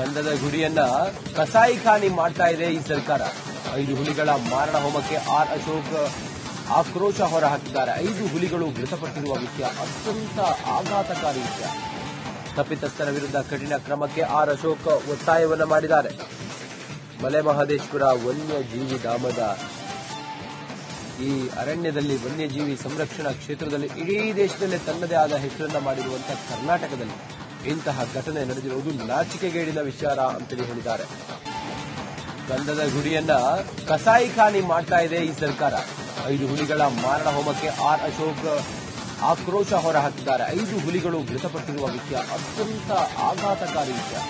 ಗಂಧದ ಗುಡಿಯನ್ನ ಕಸಾಯಿಖಾನಿ ಮಾಡ್ತಾ ಇದೆ ಈ ಸರ್ಕಾರ. 5 ಹುಲಿಗಳ ಮಾರಣ ಹೋಮಕ್ಕೆ ಆರ್ ಅಶೋಕ್ ಆಕ್ರೋಶ ಹೊರಹಾಕಿದ್ದಾರೆ. 5 ಹುಲಿಗಳು ಮೃತಪಟ್ಟಿರುವ ವಿಷಯ ಅತ್ಯಂತ ಆಘಾತಕಾರಿ ವಿಷಯ. ತಪ್ಪಿತಸ್ಥರ ವಿರುದ್ಧ ಕಠಿಣ ಕ್ರಮಕ್ಕೆ ಆರ್ ಅಶೋಕ್ ಒತ್ತಾಯವನ್ನು ಮಾಡಿದ್ದಾರೆ. ಮಲೆಮಹದೇಶ್ವರ ವನ್ಯಜೀವಿ ಧಾಮದ ಈ ಅರಣ್ಯದಲ್ಲಿ ವನ್ಯಜೀವಿ ಸಂರಕ್ಷಣಾ ಕ್ಷೇತ್ರದಲ್ಲಿ ಇಡೀ ದೇಶದಲ್ಲೇ ತನ್ನದೇ ಆದ ಹೆಸರನ್ನ ಮಾಡಿರುವಂತಹ ಕರ್ನಾಟಕದಲ್ಲಿ ಇಂತಹ ಘಟನೆ ನಡೆದಿರುವುದು ನಾಚಿಕೆಗೇಡಿನ ವಿಚಾರ ಅಂತೇಳಿ ಹೇಳಿದ್ದಾರೆ. ಗಂಧದ ಗುಡಿಯನ್ನ ಕಸಾಯಿಖಾನಿ ಮಾಡ್ತಾ ಇದೆ ಈ ಸರ್ಕಾರ. 5 ಹುಲಿಗಳ ಮಾರಣ ಹೋಮಕ್ಕೆ ಆರ್ ಅಶೋಕ್ ಆಕ್ರೋಶ ಹೊರಹಾಕಿದ್ದಾರೆ. 5 ಹುಲಿಗಳು ಮೃತಪಟ್ಟಿರುವ ವಿಷಯ ಅತ್ಯಂತ ಆಘಾತಕಾರಿ ವಿಷಯ.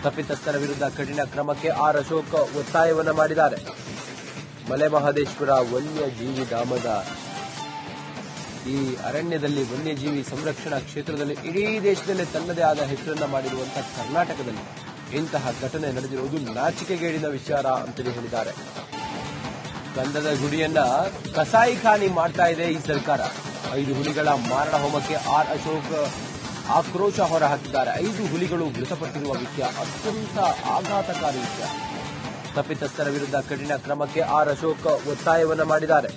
ತಪ್ಪಿತಸ್ಥರ ವಿರುದ್ಧ ಕಠಿಣ ಕ್ರಮಕ್ಕೆ ಆರ್ ಅಶೋಕ್ ಒತ್ತಾಯವನ್ನು ಮಾಡಿದ್ದಾರೆ. ಮಲೆಮಹದೇಶ್ವರ ವನ್ಯಜೀವಿ ಧಾಮದ ಈ ಅರಣ್ಯದಲ್ಲಿ ವನ್ಯಜೀವಿ ಸಂರಕ್ಷಣಾ ಕ್ಷೇತ್ರದಲ್ಲಿ ಇಡೀ ದೇಶದಲ್ಲೇ ತನ್ನದೇ ಆದ ಹೆಸರನ್ನ ಮಾಡಿರುವಂತಹ ಕರ್ನಾಟಕದಲ್ಲಿ ಇಂತಹ ಘಟನೆ ನಡೆದಿರುವುದು ನಾಚಿಕೆಗೇಡಿನ ವಿಚಾರ ಅಂತೇಳಿ ಹೇಳಿದ್ದಾರೆ. ಗಂಧದ ಗುಡಿಯನ್ನ ಕಸಾಯಿಖಾನಿ ಮಾಡ್ತಾ ಇದೆ ಈ ಸರ್ಕಾರ. 5 ಹುಲಿಗಳ ಮಾರಣ ಹೋಮಕ್ಕೆ ಆರ್ ಅಶೋಕ್ ಆಕ್ರೋಶ ಹೊರಹಾಕಿದ್ದಾರೆ. 5 ಹುಲಿಗಳು ಮೃತಪಟ್ಟಿರುವ ವಿಷಯ ಅತ್ಯಂತ ಆಘಾತಕಾರಿ ವಿಷಯ. ತಪ್ಪಿತಸ್ಥರ ವಿರುದ್ಧ ಕಠಿಣ ಕ್ರಮಕ್ಕೆ ಆರ್ ಅಶೋಕ್ ಒತ್ತಾಯವನ್ನು ಮಾಡಿದ್ದಾರೆ.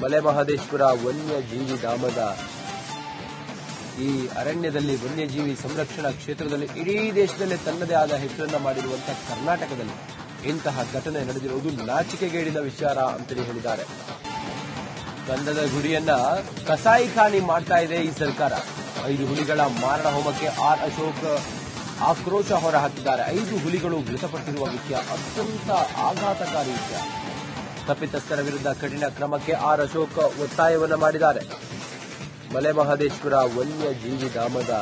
ಮಲೆಮಹದೇಶ್ವರ ವನ್ಯಜೀವಿ ಧಾಮದ ಈ ಅರಣ್ಯದಲ್ಲಿ ವನ್ಯಜೀವಿ ಸಂರಕ್ಷಣಾ ಕ್ಷೇತ್ರದಲ್ಲಿ ಇಡೀ ದೇಶದಲ್ಲೇ ತನ್ನದೇ ಆದ ಹೆಸರನ್ನ ಮಾಡಿರುವಂತಹ ಕರ್ನಾಟಕದಲ್ಲಿ ಇಂತಹ ಘಟನೆ ನಡೆದಿರುವುದು ನಾಚಿಕೆಗೇಡಿನ ವಿಚಾರ ಅಂತೇಳಿ ಹೇಳಿದ್ದಾರೆ. ಗಂಧದ ಗುಡಿಯನ್ನ ಕಸಾಯಿಖಾನಿ ಮಾಡ್ತಾ ಇದೆ ಈ ಸರ್ಕಾರ. 5 ಹುಲಿಗಳ ಮಾರಣ ಹೋಮಕ್ಕೆ ಆರ್ ಅಶೋಕ್ ಆಕ್ರೋಶ ಹೊರಹಾಕಿದ್ದಾರೆ. 5 ಹುಲಿಗಳು ಮೃತಪಟ್ಟಿರುವ ವಿಷಯ ಅತ್ಯಂತ ಆಘಾತಕಾರಿ ವಿಷಯ. ತಪ್ಪಿತಸ್ಥರ ವಿರುದ್ಧ ಕಠಿಣ ಕ್ರಮಕ್ಕೆ ಆರ್ ಅಶೋಕ್ ಒತ್ತಾಯವನ್ನು ಮಾಡಿದ್ದಾರೆ. ಮಲೆಮಹದೇಶ್ವರ ವನ್ಯಜೀವಿ ಧಾಮದ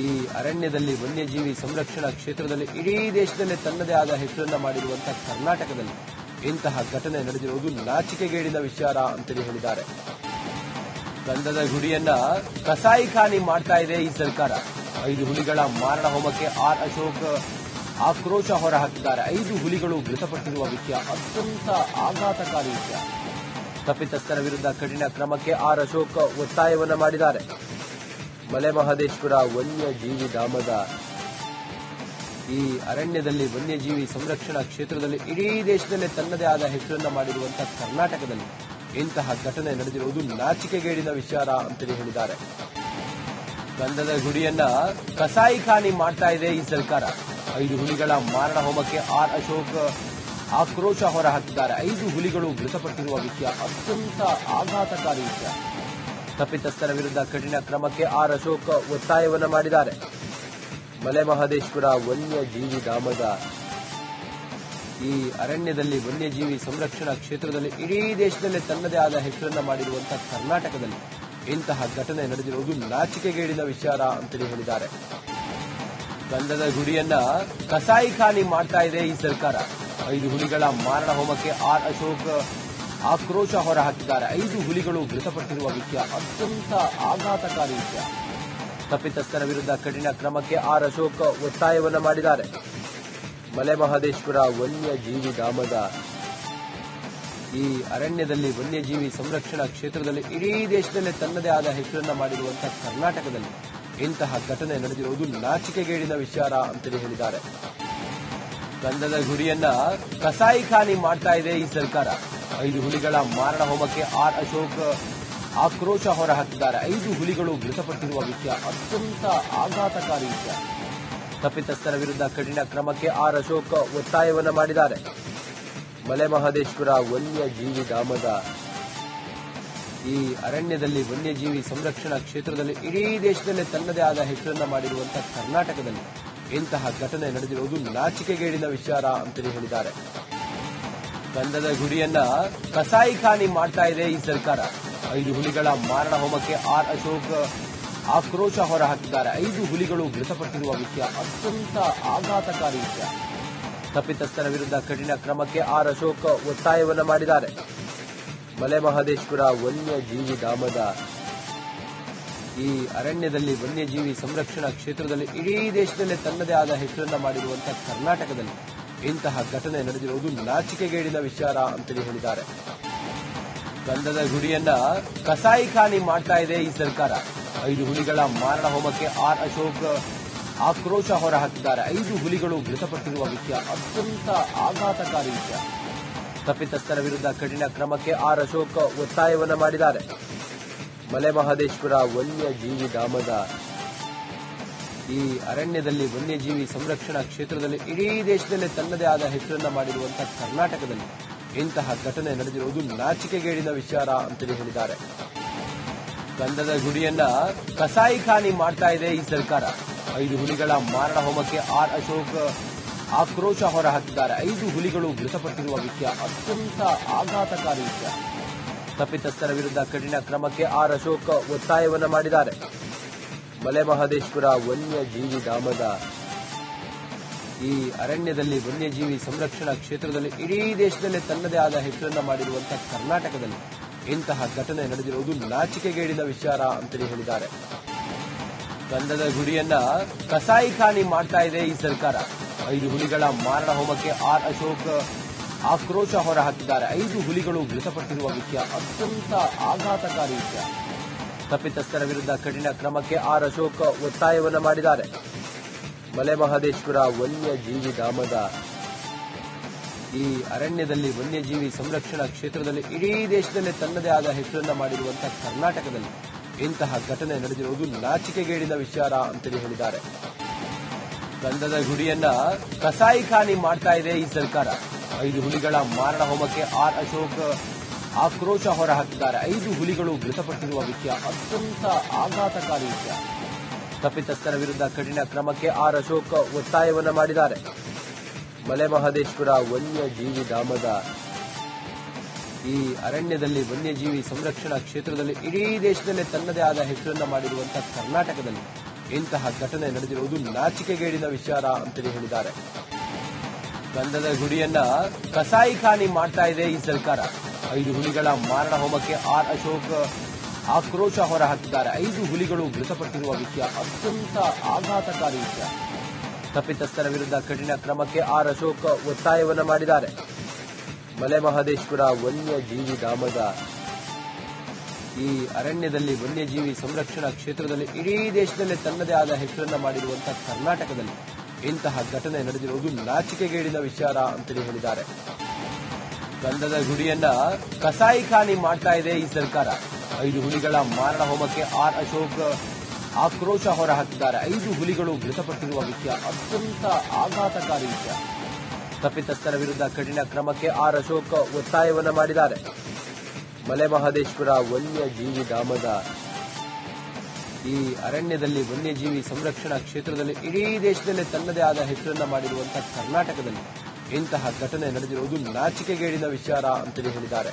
ಈ ಅರಣ್ಯದಲ್ಲಿ ವನ್ಯಜೀವಿ ಸಂರಕ್ಷಣಾ ಕ್ಷೇತ್ರದಲ್ಲಿ ಇಡೀ ದೇಶದಲ್ಲೇ ತನ್ನದೇ ಆದ ಹೆಸರನ್ನ ಮಾಡಿರುವಂತಹ ಕರ್ನಾಟಕದಲ್ಲಿ ಇಂತಹ ಘಟನೆ ನಡೆದಿರುವುದು ನಾಚಿಕೆಗೇಡಿನ ವಿಚಾರ ಅಂತೇಳಿ ಹೇಳಿದ್ದಾರೆ. ಗಂಧದ ಗುಡಿಯನ್ನ ಕಸಾಯಿಖಾನಿ ಮಾಡ್ತಾ ಇದೆ ಈ ಸರ್ಕಾರ. 5 ಹುಲಿಗಳ ಮಾರಣ ಹೋಮಕ್ಕೆ ಆರ್ ಅಶೋಕ್ ಆಕ್ರೋಶ ಹೊರಹಾಕಿದ್ದಾರೆ. 5 ಹುಲಿಗಳು ಮೃತಪಟ್ಟಿರುವ ವಿಷಯ ಅತ್ಯಂತ ಆಘಾತಕಾರಿ ವಿಷಯ. ತಪ್ಪಿತಸ್ಥರ ವಿರುದ್ಧ ಕಠಿಣ ಕ್ರಮಕ್ಕೆ ಆರ್ ಅಶೋಕ್ ಒತ್ತಾಯವನ್ನು ಮಾಡಿದ್ದಾರೆ. ಮಲೆಮಹದೇಶ್ವರ ವನ್ಯಜೀವಿ ಧಾಮದ ಈ ಅರಣ್ಯದಲ್ಲಿ ವನ್ಯಜೀವಿ ಸಂರಕ್ಷಣಾ ಕ್ಷೇತ್ರದಲ್ಲಿ ಇಡೀ ದೇಶದಲ್ಲೇ ತನ್ನದೇ ಆದ ಹೆಸರನ್ನ ಮಾಡಿರುವಂತಹ ಕರ್ನಾಟಕದಲ್ಲಿ ಇಂತಹ ಘಟನೆ ನಡೆದಿರುವುದು ನಾಚಿಕೆಗೇಡಿನ ವಿಚಾರ ಅಂತೇಳಿ ಹೇಳಿದ್ದಾರೆ. ಗಂಧದ ಗುಡಿಯನ್ನ ಕಸಾಯಿಖಾನಿ ಮಾಡ್ತಾ ಇದೆ ಈ ಸರ್ಕಾರ. 5 ಹುಲಿಗಳ ಮಾರಣ ಹೋಮಕ್ಕೆ ಆರ್ ಅಶೋಕ್ ಆಕ್ರೋಶ ಹೊರಹಾಕಿದ್ದಾರೆ. 5 ಹುಲಿಗಳು ಮೃತಪಟ್ಟಿರುವ ವಿಷಯ ಅತ್ಯಂತ ಆಘಾತಕಾರಿ ವಿಷಯ. ತಪ್ಪಿತಸ್ಥರ ವಿರುದ್ಧ ಕಠಿಣ ಕ್ರಮಕ್ಕೆ ಆರ್ ಅಶೋಕ್ ಒತ್ತಾಯವನ್ನು ಮಾಡಿದ್ದಾರೆ. ಮಲೆಮಹದೇಶ್ವರ ವನ್ಯಜೀವಿ ಧಾಮದ ಈ ಅರಣ್ಯದಲ್ಲಿ ವನ್ಯಜೀವಿ ಸಂರಕ್ಷಣಾ ಕ್ಷೇತ್ರದಲ್ಲಿ ಇಡೀ ದೇಶದಲ್ಲೇ ತನ್ನದೇ ಆದ ಹೆಸರನ್ನ ಮಾಡಿರುವಂತಹ ಕರ್ನಾಟಕದಲ್ಲಿ ಇಂತಹ ಘಟನೆ ನಡೆದಿರುವುದು ನಾಚಿಕೆಗೇಡಿನ ವಿಚಾರ ಅಂತೇಳಿ ಹೇಳಿದ್ದಾರೆ. ಗಂಧದ ಗುಡಿಯನ್ನ ಕಸಾಯಿಖಾನಿ ಮಾಡ್ತಾ ಇದೆ ಈ ಸರ್ಕಾರ. 5 ಹುಲಿಗಳ ಮಾರಣ ಹೋಮಕ್ಕೆ ಆರ್ ಅಶೋಕ್ ಆಕ್ರೋಶ ಹೊರಹಾಕಿದ್ದಾರೆ. 5 ಹುಲಿಗಳು ಮೃತಪಟ್ಟಿರುವ ವಿಷಯ ಅತ್ಯಂತ ಆಘಾತಕಾರಿ ವಿಷಯ. ತಪ್ಪಿತಸ್ಥರ ವಿರುದ್ಧ ಕಠಿಣ ಕ್ರಮಕ್ಕೆ ಆರ್ ಅಶೋಕ್ ಒತ್ತಾಯವನ್ನು ಮಾಡಿದ್ದಾರೆ. ಮಲೆಮಹದೇಶ್ವರ ವನ್ಯಜೀವಿ ಧಾಮದ ಈ ಅರಣ್ಯದಲ್ಲಿ ವನ್ಯಜೀವಿ ಸಂರಕ್ಷಣಾ ಕ್ಷೇತ್ರದಲ್ಲಿ ಇಡೀ ದೇಶದಲ್ಲೇ ತನ್ನದೇ ಆದ ಹೆಸರನ್ನ ಮಾಡಿರುವಂತಹ ಕರ್ನಾಟಕದಲ್ಲಿ ಇಂತಹ ಘಟನೆ ನಡೆದಿರುವುದು ನಾಚಿಕೆಗೇಡಿನ ವಿಚಾರ ಅಂತೇಳಿ ಹೇಳಿದ್ದಾರೆ. ಗಂಧದ ಗುಡಿಯನ್ನ ಕಸಾಯಿಖಾನಿ ಮಾಡ್ತಾ ಇದೆ ಈ ಸರ್ಕಾರ. 5 ಹುಲಿಗಳ ಮಾರಣ ಹೋಮಕ್ಕೆ ಆರ್ ಅಶೋಕ್ ಆಕ್ರೋಶ ಹೊರಹಾಕಿದ್ದಾರೆ. 5 ಹುಲಿಗಳು ಮೃತಪಟ್ಟಿರುವ ವಿಷಯ ಅತ್ಯಂತ ಆಘಾತಕಾರಿ ವಿಷಯ. ತಪ್ಪಿತಸ್ಥರ ವಿರುದ್ಧ ಕಠಿಣ ಕ್ರಮಕ್ಕೆ ಆರ್ ಅಶೋಕ್ ಒತ್ತಾಯವನ್ನು ಮಾಡಿದ್ದಾರೆ. ಮಲೆಮಹದೇಶ್ವರ ವನ್ಯಜೀವಿ ಧಾಮದ ಈ ಅರಣ್ಯದಲ್ಲಿ ವನ್ಯಜೀವಿ ಸಂರಕ್ಷಣಾ ಕ್ಷೇತ್ರದಲ್ಲಿ ಇಡೀ ದೇಶದಲ್ಲೇ ತನ್ನದೇ ಆದ ಹೆಸರನ್ನ ಮಾಡಿರುವಂತಹ ಕರ್ನಾಟಕದಲ್ಲಿ ಇಂತಹ ಘಟನೆ ನಡೆದಿರುವುದು ನಾಚಿಕೆಗೇಡಿನ ವಿಚಾರ ಅಂತೇಳಿ ಹೇಳಿದ್ದಾರೆ. ಗಂಧದ ಗುಡಿಯನ್ನ ಕಸಾಯಿಖಾನಿ ಮಾಡ್ತಾ ಇದೆ ಈ ಸರ್ಕಾರ. 5 ಹುಲಿಗಳ ಮಾರಣ ಹೋಮಕ್ಕೆ ಆರ್ ಅಶೋಕ್ ಆಕ್ರೋಶ ಹೊರಹಾಕಿದ್ದಾರೆ. 5 ಹುಲಿಗಳು ಮೃತಪಟ್ಟಿರುವ ವಿಷಯ ಅತ್ಯಂತ ಆಘಾತಕಾರಿ ವಿಷಯ. ತಪ್ಪಿತಸ್ಥರ ವಿರುದ್ಧ ಕಠಿಣ ಕ್ರಮಕ್ಕೆ ಆರ್ ಅಶೋಕ್ ಒತ್ತಾಯವನ್ನು ಮಾಡಿದ್ದಾರೆ. ಮಲೆಮಹದೇಶ್ವರ ವನ್ಯಜೀವಿ ಧಾಮದ ಈ ಅರಣ್ಯದಲ್ಲಿ ವನ್ಯಜೀವಿ ಸಂರಕ್ಷಣಾ ಕ್ಷೇತ್ರದಲ್ಲಿ ಇಡೀ ದೇಶದಲ್ಲೇ ತನ್ನದೇ ಆದ ಹೆಸರನ್ನ ಮಾಡಿರುವಂತಹ ಕರ್ನಾಟಕದಲ್ಲಿ ಇಂತಹ ಘಟನೆ ನಡೆದಿರುವುದು ನಾಚಿಕೆಗೇಡಿನ ವಿಚಾರ ಅಂತೇಳಿ ಹೇಳಿದ್ದಾರೆ. ಗಂಧದ ಗುಡಿಯನ್ನ ಕಸಾಯಿಖಾನಿ ಮಾಡ್ತಾ ಇದೆ ಈ ಸರ್ಕಾರ. 5 ಹುಲಿಗಳ ಮಾರಣ ಹೋಮಕ್ಕೆ ಆರ್ ಅಶೋಕ್ ಆಕ್ರೋಶ ಹೊರಹಾಕಿದ್ದಾರೆ. 5 ಹುಲಿಗಳು ಮೃತಪಟ್ಟಿರುವ ವಿಷಯ ಅತ್ಯಂತ ಆಘಾತಕಾರಿ ವಿಷಯ. ತಪ್ಪಿತಸ್ಥರ ವಿರುದ್ಧ ಕಠಿಣ ಕ್ರಮಕ್ಕೆ ಆರ್ ಅಶೋಕ್ ಒತ್ತಾಯವನ್ನು ಮಾಡಿದ್ದಾರೆ. ಮಲೆಮಹದೇಶ್ವರ ವನ್ಯಜೀವಿ ಧಾಮದ ಈ ಅರಣ್ಯದಲ್ಲಿ ವನ್ಯಜೀವಿ ಸಂರಕ್ಷಣಾ ಕ್ಷೇತ್ರದಲ್ಲಿ ಇಡೀ ದೇಶದಲ್ಲೇ ತನ್ನದೇ ಆದ ಹೆಸರನ್ನ ಮಾಡಿರುವಂತಹ ಕರ್ನಾಟಕದಲ್ಲಿ ಇಂತಹ ಘಟನೆ ನಡೆದಿರುವುದು ನಾಚಿಕೆಗೇಡಿನ ವಿಚಾರ ಅಂತೇಳಿ ಹೇಳಿದ್ದಾರೆ. ಗಂಧದ ಗುಡಿಯನ್ನ ಕಸಾಯಿಖಾನಿ ಮಾಡ್ತಾ ಇದೆ ಈ ಸರ್ಕಾರ. 5 ಹುಲಿಗಳ ಮಾರಣ ಹೋಮಕ್ಕೆ ಆರ್ ಅಶೋಕ್ ಆಕ್ರೋಶ ಹೊರಹಾಕಿದ್ದಾರೆ. 5 ಹುಲಿಗಳು ಮೃತಪಟ್ಟಿರುವ ವಿಷಯ ಅತ್ಯಂತ ಆಘಾತಕಾರಿ ವಿಷಯ. ತಪ್ಪಿತಸ್ಥರ ವಿರುದ್ಧ ಕಠಿಣ ಕ್ರಮಕ್ಕೆ ಆರ್ ಅಶೋಕ್ ಒತ್ತಾಯವನ್ನು ಮಾಡಿದ್ದಾರೆ. ಮಲೆಮಹದೇಶ್ವರ ವನ್ಯಜೀವಿ ಧಾಮದ ಈ ಅರಣ್ಯದಲ್ಲಿ ವನ್ಯಜೀವಿ ಸಂರಕ್ಷಣಾ ಕ್ಷೇತ್ರದಲ್ಲಿ ಇಡೀ ದೇಶದಲ್ಲೇ ತನ್ನದೇ ಆದ ಹೆಸರನ್ನ ಮಾಡಿರುವಂತಹ ಕರ್ನಾಟಕದಲ್ಲಿ ಇಂತಹ ಘಟನೆ ನಡೆದಿರುವುದು ನಾಚಿಕೆಗೇಡಿನ ವಿಚಾರ ಅಂತೇಳಿ ಹೇಳಿದ್ದಾರೆ. ಗಂಧದ ಗುಡಿಯನ್ನ ಕಸಾಯಿಖಾನಿ ಮಾಡ್ತಾ ಇದೆ ಈ ಸರ್ಕಾರ. 5 ಹುಲಿಗಳ ಮಾರಣ ಹೋಮಕ್ಕೆ ಆರ್ ಅಶೋಕ್ ಆಕ್ರೋಶ ಹೊರಹಾಕಿದ್ದಾರೆ. 5 ಹುಲಿಗಳು ಮೃತಪಟ್ಟಿರುವ ವಿಷಯ ಅತ್ಯಂತ ಆಘಾತಕಾರಿ ವಿಷಯ. ತಪ್ಪಿತಸ್ಥರ ವಿರುದ್ಧ ಕಠಿಣ ಕ್ರಮಕ್ಕೆ ಆರ್ ಅಶೋಕ್ ಒತ್ತಾಯವನ್ನು ಮಾಡಿದ್ದಾರೆ. ಮಲೆಮಹದೇಶ್ವರ ವನ್ಯಜೀವಿ ಧಾಮದ ಈ ಅರಣ್ಯದಲ್ಲಿ ವನ್ಯಜೀವಿ ಸಂರಕ್ಷಣಾ ಕ್ಷೇತ್ರದಲ್ಲಿ ಇಡೀ ದೇಶದಲ್ಲೇ ತನ್ನದೇ ಆದ ಹೆಸರನ್ನ ಮಾಡಿರುವಂತಹ ಕರ್ನಾಟಕದಲ್ಲಿ ಇಂತಹ ಘಟನೆ ನಡೆದಿರುವುದು ನಾಚಿಕೆಗೇಡಿನ ವಿಚಾರ ಅಂತೇಳಿ ಹೇಳಿದ್ದಾರೆ. ಗಂಧದ ಗುಡಿಯನ್ನ ಕಸಾಯಿಖಾನಿ ಮಾಡ್ತಾ ಇದೆ ಈ ಸರ್ಕಾರ. 5 ಹುಲಿಗಳ ಮಾರಣ ಹೋಮಕ್ಕೆ ಆರ್ ಅಶೋಕ್ ಆಕ್ರೋಶ ಹೊರಹಾಕಿದ್ದಾರೆ. 5 ಹುಲಿಗಳು ಮೃತಪಟ್ಟಿರುವ ವಿಷಯ ಅತ್ಯಂತ ಆಘಾತಕಾರಿ ವಿಷಯ. ತಪ್ಪಿತಸ್ಥರ ವಿರುದ್ಧ ಕಠಿಣ ಕ್ರಮಕ್ಕೆ ಆರ್ ಅಶೋಕ್ ಒತ್ತಾಯವನ್ನು ಮಾಡಿದ್ದಾರೆ. ಮಲೆಮಹದೇಶ್ವರ ವನ್ಯಜೀವಿ ಧಾಮದ ಈ ಅರಣ್ಯದಲ್ಲಿ ವನ್ಯಜೀವಿ ಸಂರಕ್ಷಣಾ ಕ್ಷೇತ್ರದಲ್ಲಿ ಇಡೀ ದೇಶದಲ್ಲೇ ತನ್ನದೇ ಆದ ಹೆಸರನ್ನ ಮಾಡಿರುವಂತಹ ಕರ್ನಾಟಕದಲ್ಲಿ ಇಂತಹ ಘಟನೆ ನಡೆದಿರುವುದು ನಾಚಿಕೆಗೇಡಿನ ವಿಚಾರ ಅಂತೇಳಿ ಹೇಳಿದ್ದಾರೆ. ಗಂಧದ ಗುಡಿಯನ್ನ ಕಸಾಯಿಖಾನಿ ಮಾಡ್ತಾ ಇದೆ ಈ ಸರ್ಕಾರ. 5 ಹುಲಿಗಳ ಮಾರಣ ಹೋಮಕ್ಕೆ ಆರ್ ಅಶೋಕ್ ಆಕ್ರೋಶ ಹೊರಹಾಕಿದ್ದಾರೆ. 5 ಹುಲಿಗಳು ಮೃತಪಟ್ಟಿರುವ ವಿಷಯ ಅತ್ಯಂತ ಆಘಾತಕಾರಿ ವಿಷಯ. ತಪ್ಪಿತಸ್ಥರ ವಿರುದ್ಧ ಕಠಿಣ ಕ್ರಮಕ್ಕೆ ಆರ್ ಅಶೋಕ್ ಒತ್ತಾಯವನ್ನು ಮಾಡಿದ್ದಾರೆ. ಮಲೆಮಹದೇಶ್ವರ ವನ್ಯಜೀವಿ ಧಾಮದ ಈ ಅರಣ್ಯದಲ್ಲಿ ವನ್ಯಜೀವಿ ಸಂರಕ್ಷಣಾ ಕ್ಷೇತ್ರದಲ್ಲಿ ಇಡೀ ದೇಶದಲ್ಲೇ ತನ್ನದೇ ಆದ ಹೆಸರನ್ನ ಮಾಡಿರುವಂತಹ ಕರ್ನಾಟಕದಲ್ಲಿ ಇಂತಹ ಘಟನೆ ನಡೆದಿರುವುದು ನಾಚಿಕೆಗೇಡಿನ ವಿಚಾರ ಅಂತೇಳಿ ಹೇಳಿದ್ದಾರೆ. ಗಂಧದ ಗುಡಿಯನ್ನ ಕಸಾಯಿಖಾನಿ ಮಾಡ್ತಾ ಇದೆ ಈ ಸರ್ಕಾರ. 5 ಹುಲಿಗಳ ಮಾರಣ ಹೋಮಕ್ಕೆ ಆರ್ ಅಶೋಕ್ ಆಕ್ರೋಶ ಹೊರಹಾಕಿದ್ದಾರೆ. 5 ಹುಲಿಗಳು ಮೃತಪಟ್ಟಿರುವ ವಿಷಯ ಅತ್ಯಂತ ಆಘಾತಕಾರಿ ವಿಷಯ. ತಪ್ಪಿತಸ್ಥರ ವಿರುದ್ಧ ಕಠಿಣ ಕ್ರಮಕ್ಕೆ ಆರ್ ಅಶೋಕ್ ಒತ್ತಾಯವನ್ನು ಮಾಡಿದ್ದಾರೆ. ಮಲೆಮಹದೇಶ್ವರ ವನ್ಯಜೀವಿ ಧಾಮದ ಈ ಅರಣ್ಯದಲ್ಲಿ ವನ್ಯಜೀವಿ ಸಂರಕ್ಷಣಾ ಕ್ಷೇತ್ರದಲ್ಲಿ ಇಡೀ ದೇಶದಲ್ಲೇ ತನ್ನದೇ ಆದ ಹೆಸರನ್ನ ಮಾಡಿರುವಂತಹ ಕರ್ನಾಟಕದಲ್ಲಿ ಇಂತಹ ಘಟನೆ ನಡೆದಿರುವುದು ನಾಚಿಕೆಗೇಡಿನ ವಿಚಾರ ಅಂತೇಳಿ ಹೇಳಿದ್ದಾರೆ.